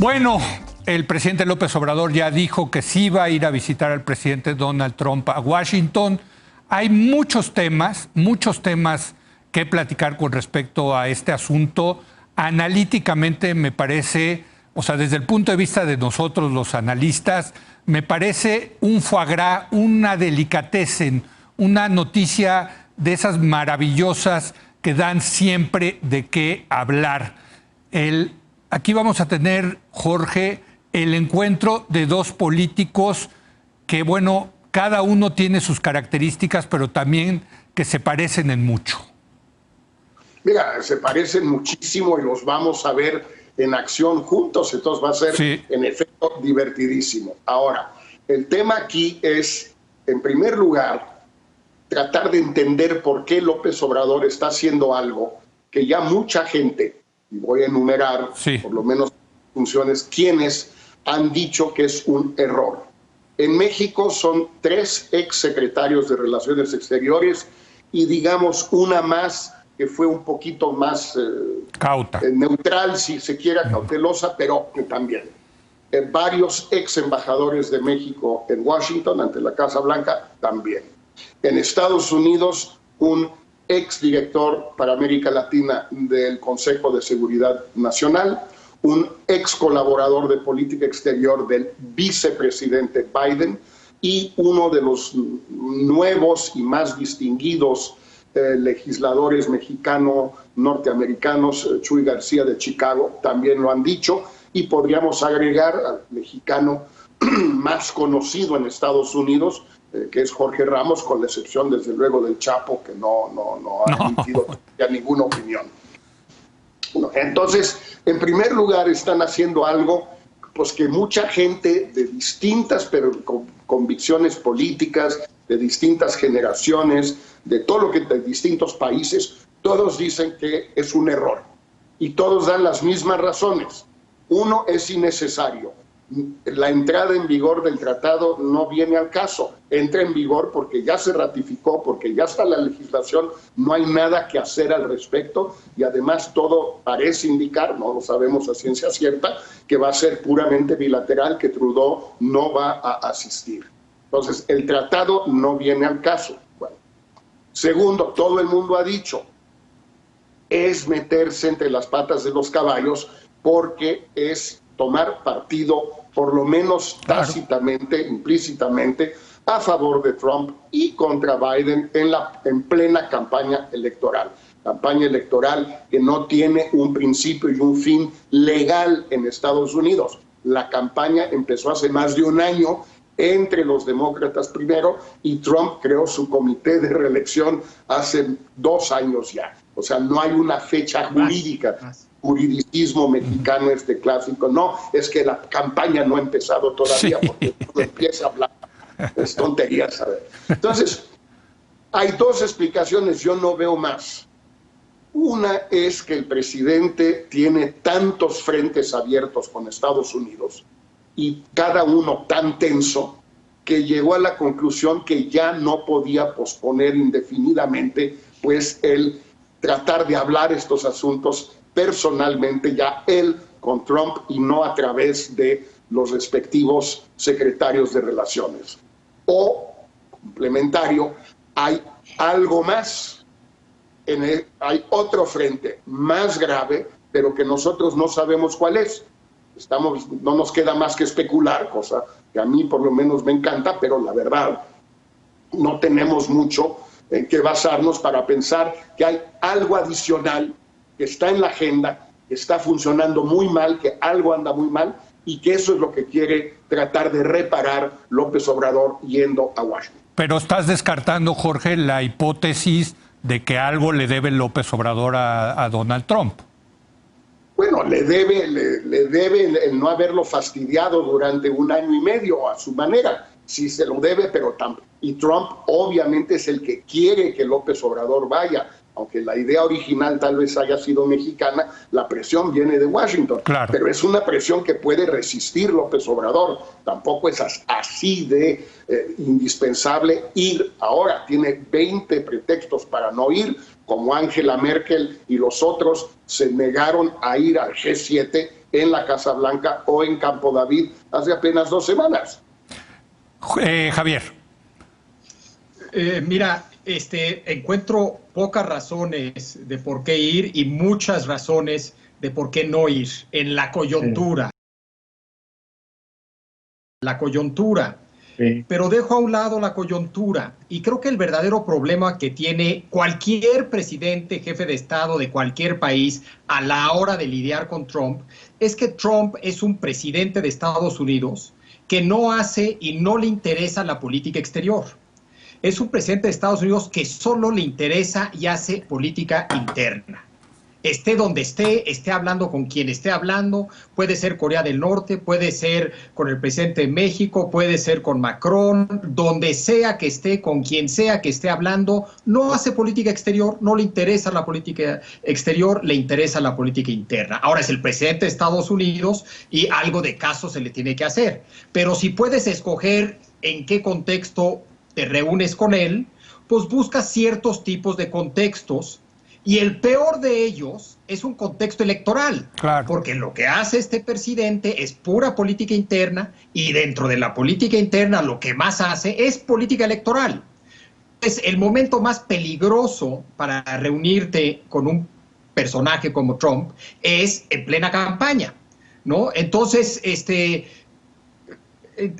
Bueno, el presidente López Obrador ya dijo que sí va a ir a visitar al presidente Donald Trump a Washington. Hay muchos temas que platicar con respecto a este asunto. Analíticamente me parece, o sea, desde el punto de vista de nosotros los analistas, me parece un foie gras, una delicatessen, una noticia de esas maravillosas que dan siempre de qué hablar. Aquí vamos a tener, Jorge, el encuentro de dos políticos que, bueno, cada uno tiene sus características, pero también que se parecen en mucho. Mira, se parecen muchísimo y los vamos a ver en acción juntos, entonces va a ser, sí, en efecto, divertidísimo. Ahora, el tema aquí es, en primer lugar, tratar de entender por qué López Obrador está haciendo algo que ya mucha gente, y voy a enumerar, sí, por lo menos funciones, quienes han dicho que es un error. En México son 3 exsecretarios de Relaciones Exteriores y, digamos, una más que fue un poquito más cauta, neutral, si se quiera, cautelosa, pero también. Varios ex embajadores de México en Washington, ante la Casa Blanca, también. En Estados Unidos, un ex director para América Latina del Consejo de Seguridad Nacional, un ex colaborador de política exterior del vicepresidente Biden y uno de los nuevos y más distinguidos legisladores mexicano-norteamericanos, Chuy García de Chicago, también lo han dicho, y podríamos agregar al mexicano más conocido en Estados Unidos, que es Jorge Ramos, con la excepción, desde luego, del Chapo, que no ha emitido ninguna opinión. Bueno, entonces, en primer lugar, están haciendo algo pues que mucha gente de distintas convicciones políticas, de distintas generaciones, de distintos países, todos dicen que es un error. Y todos dan las mismas razones. Uno, es innecesario. La entrada en vigor del tratado no viene al caso. Entra en vigor porque ya se ratificó, porque ya está la legislación, no hay nada que hacer al respecto y además todo parece indicar, no lo sabemos a ciencia cierta, que va a ser puramente bilateral, que Trudeau no va a asistir. Entonces, el tratado no viene al caso. Bueno. Segundo, todo el mundo ha dicho, es meterse entre las patas de los caballos porque es tomar partido, por lo menos tácitamente, implícitamente, a favor de Trump y contra Biden en plena campaña electoral. Campaña electoral que no tiene un principio y un fin legal en Estados Unidos. La campaña empezó hace más de un año entre los demócratas primero y Trump creó su comité de reelección hace 2 años ya. O sea, no hay una fecha jurídica. Juridicismo mexicano clásico. No, es que la campaña no ha empezado todavía, sí, porque uno empieza a hablar. Es tontería, ¿sabes? Entonces, hay 2 explicaciones, yo no veo más. Una es que el presidente tiene tantos frentes abiertos con Estados Unidos y cada uno tan tenso que llegó a la conclusión que ya no podía posponer indefinidamente pues el tratar de hablar estos asuntos personalmente, ya él con Trump y no a través de los respectivos secretarios de Relaciones. O, complementario, hay algo más, hay otro frente más grave, pero que nosotros no sabemos cuál es. No nos queda más que especular, cosa que a mí por lo menos me encanta, pero la verdad no tenemos mucho en qué basarnos para pensar que hay algo adicional que está en la agenda, que está funcionando muy mal, que algo anda muy mal y que eso es lo que quiere tratar de reparar López Obrador yendo a Washington. Pero estás descartando, Jorge, la hipótesis de que algo le debe López Obrador a Donald Trump. Bueno, le debe el no haberlo fastidiado durante 1 año y medio a su manera. Sí se lo debe, pero y Trump obviamente es el que quiere que López Obrador vaya. Aunque la idea original tal vez haya sido mexicana, la presión viene de Washington. Claro. Pero es una presión que puede resistir López Obrador. Tampoco es así de indispensable ir. Ahora tiene 20 pretextos para no ir, como Angela Merkel y los otros se negaron a ir al G7 en la Casa Blanca o en Campo David hace apenas 2 semanas. Javier. Mira, encuentro pocas razones de por qué ir y muchas razones de por qué no ir en la coyuntura. La coyuntura. Sí. Pero dejo a un lado la coyuntura y creo que el verdadero problema que tiene cualquier presidente, jefe de Estado de cualquier país a la hora de lidiar con Trump es que Trump es un presidente de Estados Unidos que no hace y no le interesa la política exterior. Es un presidente de Estados Unidos que solo le interesa y hace política interna. Esté donde esté hablando con quien esté hablando, puede ser Corea del Norte, puede ser con el presidente de México, puede ser con Macron, donde sea que esté, con quien sea que esté hablando, no hace política exterior, no le interesa la política exterior, le interesa la política interna. Ahora es el presidente de Estados Unidos y algo de caso se le tiene que hacer. Pero si puedes escoger en qué contexto te reúnes con él, pues buscas ciertos tipos de contextos. Y el peor de ellos es un contexto electoral, claro, porque lo que hace este presidente es pura política interna y dentro de la política interna lo que más hace es política electoral. Es el momento más peligroso para reunirte con un personaje como Trump es en plena campaña, ¿no? Entonces,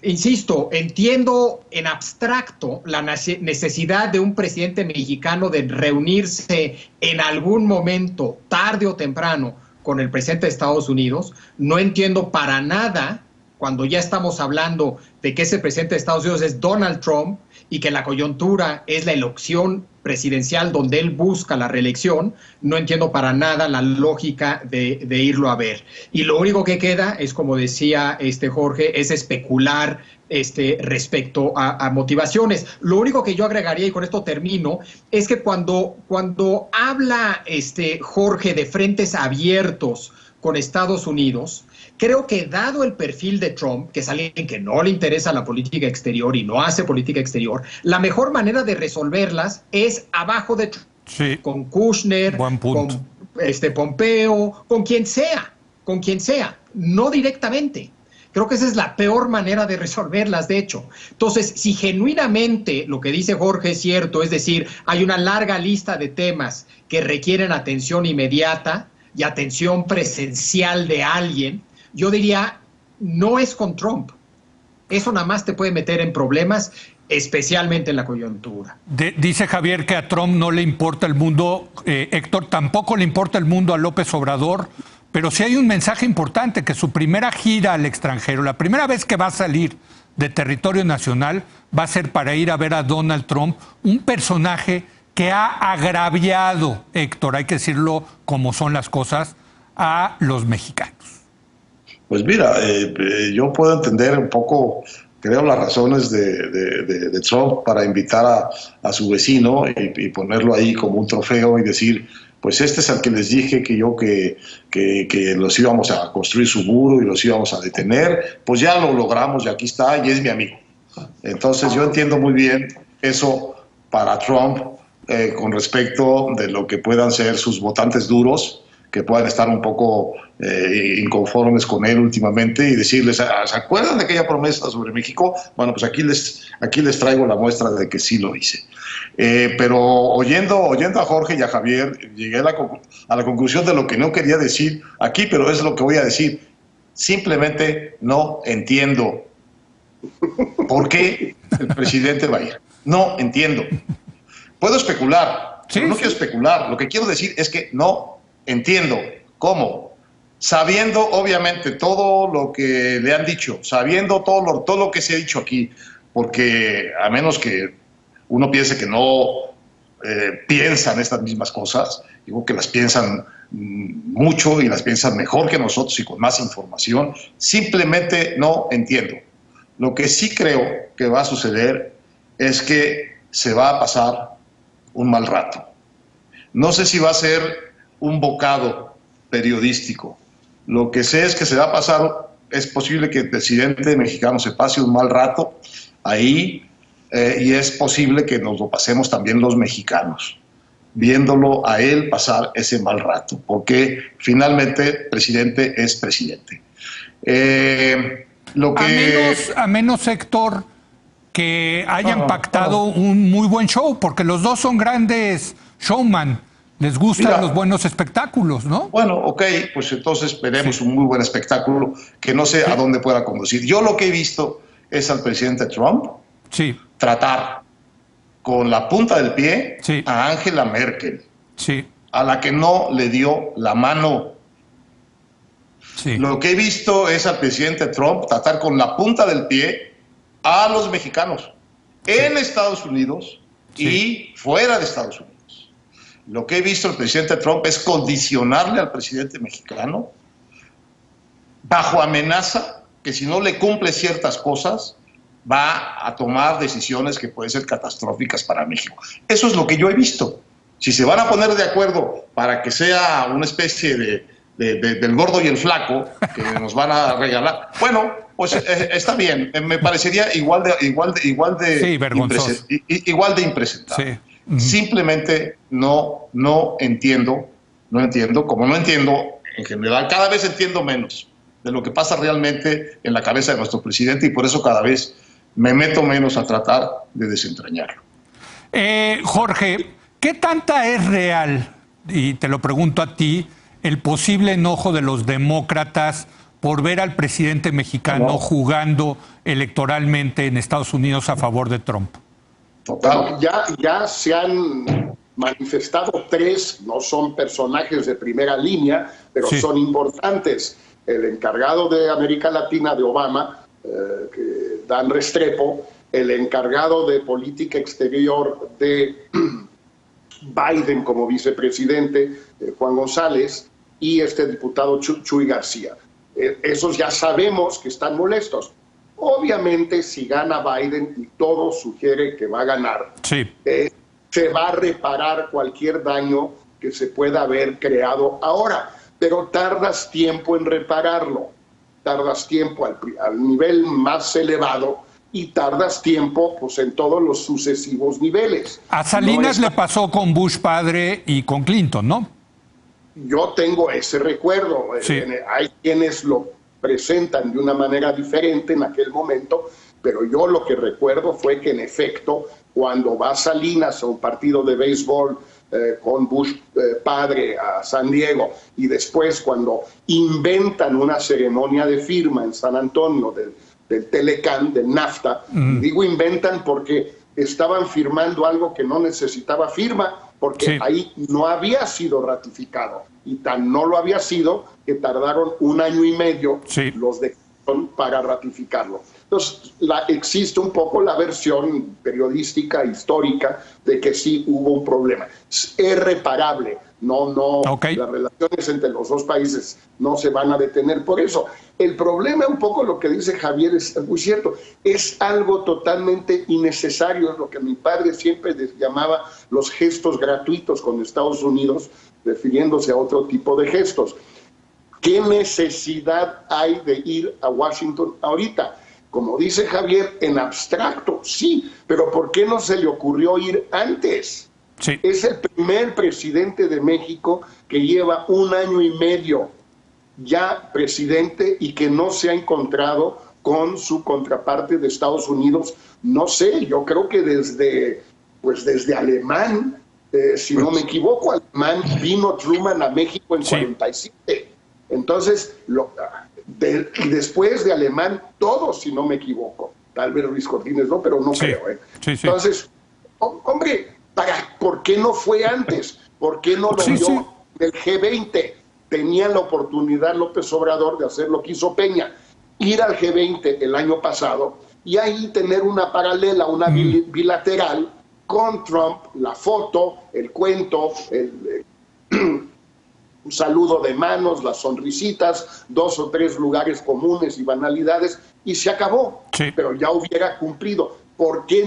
insisto, entiendo en abstracto la necesidad de un presidente mexicano de reunirse en algún momento, tarde o temprano, con el presidente de Estados Unidos. No entiendo para nada cuando ya estamos hablando de que ese presidente de Estados Unidos es Donald Trump y que la coyuntura es la elección presidencial donde él busca la reelección. No entiendo para nada la lógica de irlo a ver. Y lo único que queda es, como decía Jorge, es especular respecto a motivaciones. Lo único que yo agregaría, y con esto termino, es que cuando habla Jorge de frentes abiertos con Estados Unidos, creo que dado el perfil de Trump, que es alguien que no le interesa la política exterior y no hace política exterior, la mejor manera de resolverlas es abajo de Trump, sí, con Kushner, con Pompeo, con quien sea, no directamente. Creo que esa es la peor manera de resolverlas, de hecho. Entonces, si genuinamente lo que dice Jorge es cierto, es decir, hay una larga lista de temas que requieren atención inmediata y atención presencial de alguien, yo diría, no es con Trump. Eso nada más te puede meter en problemas, especialmente en la coyuntura. Dice Javier que a Trump no le importa el mundo. Héctor, tampoco le importa el mundo a López Obrador, pero sí hay un mensaje importante, que su primera gira al extranjero, la primera vez que va a salir de territorio nacional, va a ser para ir a ver a Donald Trump, un personaje que ha agraviado, Héctor, hay que decirlo como son las cosas, a los mexicanos. Pues mira, yo puedo entender un poco, creo, las razones de Trump para invitar a su vecino y ponerlo ahí como un trofeo y decir, pues este es el que les dije que los íbamos a construir su muro y los íbamos a detener, pues ya lo logramos y aquí está y es mi amigo. Entonces yo entiendo muy bien eso para Trump con respecto de lo que puedan ser sus votantes duros, que puedan estar un poco inconformes con él últimamente y decirles, ¿se acuerdan de aquella promesa sobre México? Bueno, pues aquí les traigo la muestra de que sí lo hice. Pero oyendo a Jorge y a Javier, llegué a la conclusión de lo que no quería decir aquí, pero es lo que voy a decir. Simplemente no entiendo por qué el presidente va a ir. No entiendo. Puedo especular, pero no quiero especular. Lo que quiero decir es que no entiendo cómo, sabiendo obviamente todo lo que le han dicho, sabiendo todo lo que se ha dicho aquí, porque a menos que uno piense que no piensan estas mismas cosas, digo que las piensan mucho y las piensan mejor que nosotros y con más información, simplemente no entiendo. Lo que sí creo que va a suceder es que se va a pasar un mal rato. No sé si va a ser un bocado periodístico. Lo que sé es que se va a pasar, es posible que el presidente mexicano se pase un mal rato ahí y es posible que nos lo pasemos también los mexicanos. viéndolo a él pasar ese mal rato, porque finalmente presidente es presidente. A menos, Héctor, que hayan pactado un muy buen show, porque los dos son grandes showman. Les gustan los buenos espectáculos, ¿no? Bueno, ok, pues entonces veremos un muy buen espectáculo que no sé a dónde pueda conducir. Yo lo que he visto es al presidente Trump tratar con la punta del pie a Angela Merkel, a la que no le dio la mano. Lo que he visto es al presidente Trump tratar con la punta del pie a los mexicanos en Estados Unidos y fuera de Estados Unidos. Lo que he visto el presidente Trump es condicionarle al presidente mexicano bajo amenaza que si no le cumple ciertas cosas va a tomar decisiones que pueden ser catastróficas para México. Eso es lo que yo he visto. Si se van a poner de acuerdo para que sea una especie del gordo y el flaco que nos van a regalar, bueno, pues está bien. Me parecería igual de impresentable. Simplemente no entiendo, como no entiendo en general, cada vez entiendo menos de lo que pasa realmente en la cabeza de nuestro presidente y por eso cada vez me meto menos a tratar de desentrañarlo. Jorge, ¿qué tanta es real, y te lo pregunto a ti, el posible enojo de los demócratas por ver al presidente mexicano jugando electoralmente en Estados Unidos a favor de Trump? Total. Ya se han manifestado tres, no son personajes de primera línea, pero son importantes. El encargado de América Latina de Obama, Dan Restrepo, el encargado de política exterior de Biden como vicepresidente, Juan González, y este diputado Chuy García. Esos ya sabemos que están molestos. Obviamente, si gana Biden, y todo sugiere que va a ganar, se va a reparar cualquier daño que se pueda haber creado ahora, pero tardas tiempo en repararlo, tardas tiempo al nivel más elevado y tardas tiempo pues, en todos los sucesivos niveles. A Salinas le pasó con Bush padre y con Clinton, ¿no? Yo tengo ese recuerdo. Hay quienes lo presentan de una manera diferente en aquel momento, pero yo lo que recuerdo fue que en efecto, cuando va Salinas a un partido de béisbol con Bush padre a San Diego, y después cuando inventan una ceremonia de firma en San Antonio del Telecán, del NAFTA, digo inventan porque estaban firmando algo que no necesitaba firma, porque ahí no había sido ratificado, y tan no lo había sido que tardaron 1 año y medio los de para ratificarlo. Entonces, existe un poco la versión periodística, histórica, de que sí hubo un problema. Es reparable. Las relaciones entre los dos países no se van a detener por eso. El problema, un poco lo que dice Javier, es muy cierto. Es algo totalmente innecesario, es lo que mi padre siempre llamaba los gestos gratuitos con Estados Unidos, refiriéndose a otro tipo de gestos. ¿Qué necesidad hay de ir a Washington ahorita? Como dice Javier, en abstracto, sí, pero ¿por qué no se le ocurrió ir antes? Es el primer presidente de México que lleva 1 año y medio ya presidente y que no se ha encontrado con su contraparte de Estados Unidos. No sé, yo creo que desde Alemán, si no me equivoco, Alemán vino Truman a México en 47. Entonces, después de Alemán, todos, si no me equivoco. Tal vez Luis Cortines no, pero no creo. Entonces, hombre, ¿por qué no fue antes? ¿Por qué no lo vio del G20? Tenía la oportunidad López Obrador de hacer lo que hizo Peña, ir al G20 el año pasado y ahí tener una paralela, una bilateral con Trump, la foto, el cuento, un saludo de manos, las sonrisitas, 2 o 3 lugares comunes y banalidades, y se acabó. Pero ya hubiera cumplido. ¿Por qué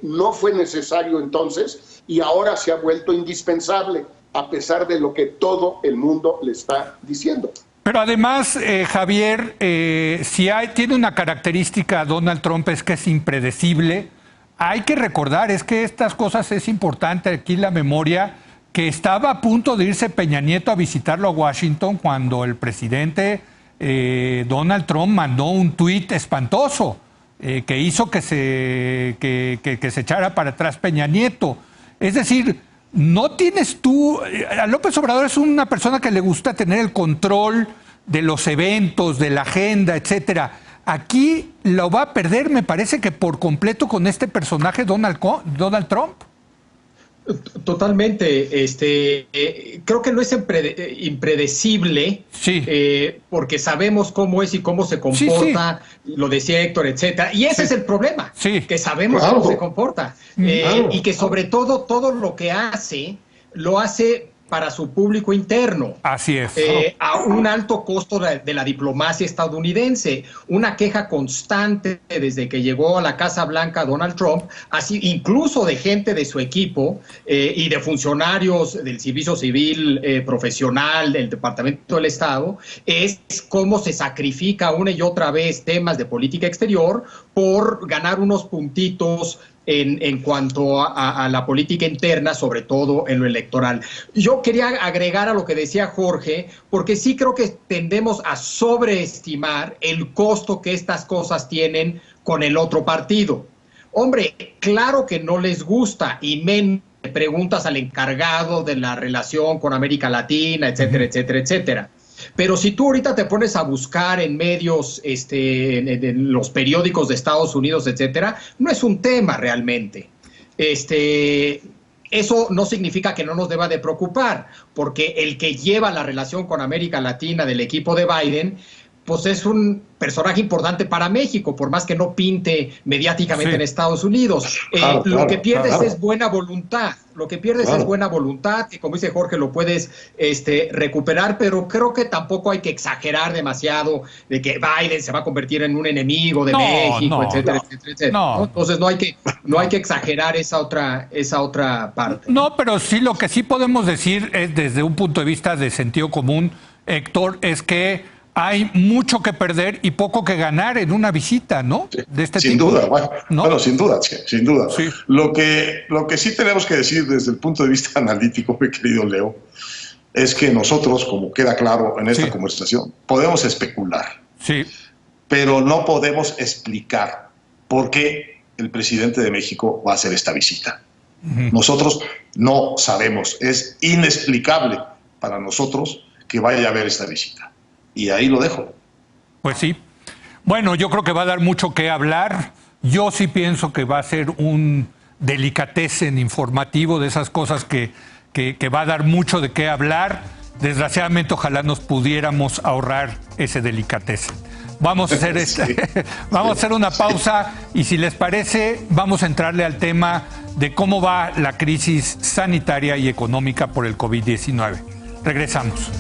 no fue necesario entonces y ahora se ha vuelto indispensable, a pesar de lo que todo el mundo le está diciendo? Pero además, Javier, tiene una característica Donald Trump, es que es impredecible. hay que recordar, es que estas cosas es importante aquí la memoria, que estaba a punto de irse Peña Nieto a visitarlo a Washington cuando el presidente Donald Trump mandó un tuit espantoso que hizo que se echara para atrás Peña Nieto. Es decir, no tienes tú... A López Obrador es una persona que le gusta tener el control de los eventos, de la agenda, etcétera. Aquí lo va a perder, me parece que por completo con este personaje Donald Trump. Totalmente. Creo que no es impredecible, sí. Porque sabemos cómo es y cómo se comporta, sí. Lo decía Héctor, etcétera. Y ese es el problema, que sabemos cómo se comporta. Y que sobre todo lo que hace, lo hace para su público interno. Así es. A un alto costo de la diplomacia estadounidense. Una queja constante desde que llegó a la Casa Blanca Donald Trump, así incluso de gente de su equipo y de funcionarios del servicio civil profesional del Departamento del Estado, es cómo se sacrifica una y otra vez temas de política exterior por ganar unos puntitos en cuanto a la política interna, sobre todo en lo electoral. Yo quería agregar a lo que decía Jorge, porque sí creo que tendemos a sobreestimar el costo que estas cosas tienen con el otro partido. Hombre, claro que no les gusta, y menos preguntas al encargado de la relación con América Latina, etcétera, etcétera, etcétera. Pero si tú ahorita te pones a buscar en medios, en los periódicos de Estados Unidos, etcétera, no es un tema realmente. Eso no significa que no nos deba de preocupar, porque el que lleva la relación con América Latina del equipo de Biden, pues es un personaje importante para México, por más que no pinte mediáticamente en Estados Unidos. Lo que pierdes es buena voluntad. Lo que pierdes es buena voluntad, y como dice Jorge, lo puedes recuperar, pero creo que tampoco hay que exagerar demasiado de que Biden se va a convertir en un enemigo de México, etcétera, etcétera. ¿No? Entonces no hay que exagerar esa otra parte. No, pero sí, lo que sí podemos decir es, desde un punto de vista de sentido común, Héctor, es que hay mucho que perder y poco que ganar en una visita, ¿no? De este sin tipo. Duda, bueno, sin duda. Sí. Lo que sí tenemos que decir desde el punto de vista analítico, mi querido Leo, es que nosotros, como queda claro en esta conversación, podemos especular, pero no podemos explicar por qué el presidente de México va a hacer esta visita. Nosotros no sabemos, es inexplicable para nosotros que vaya a haber esta visita. Y ahí lo dejo. Pues sí. Bueno, yo creo que va a dar mucho que hablar. Yo sí pienso que va a ser un delicatessen informativo, de esas cosas que va a dar mucho de qué hablar. Desgraciadamente, ojalá nos pudiéramos ahorrar ese delicatessen. Vamos a hacer vamos a hacer una pausa y, si les parece, vamos a entrarle al tema de cómo va la crisis sanitaria y económica por el COVID-19. Regresamos.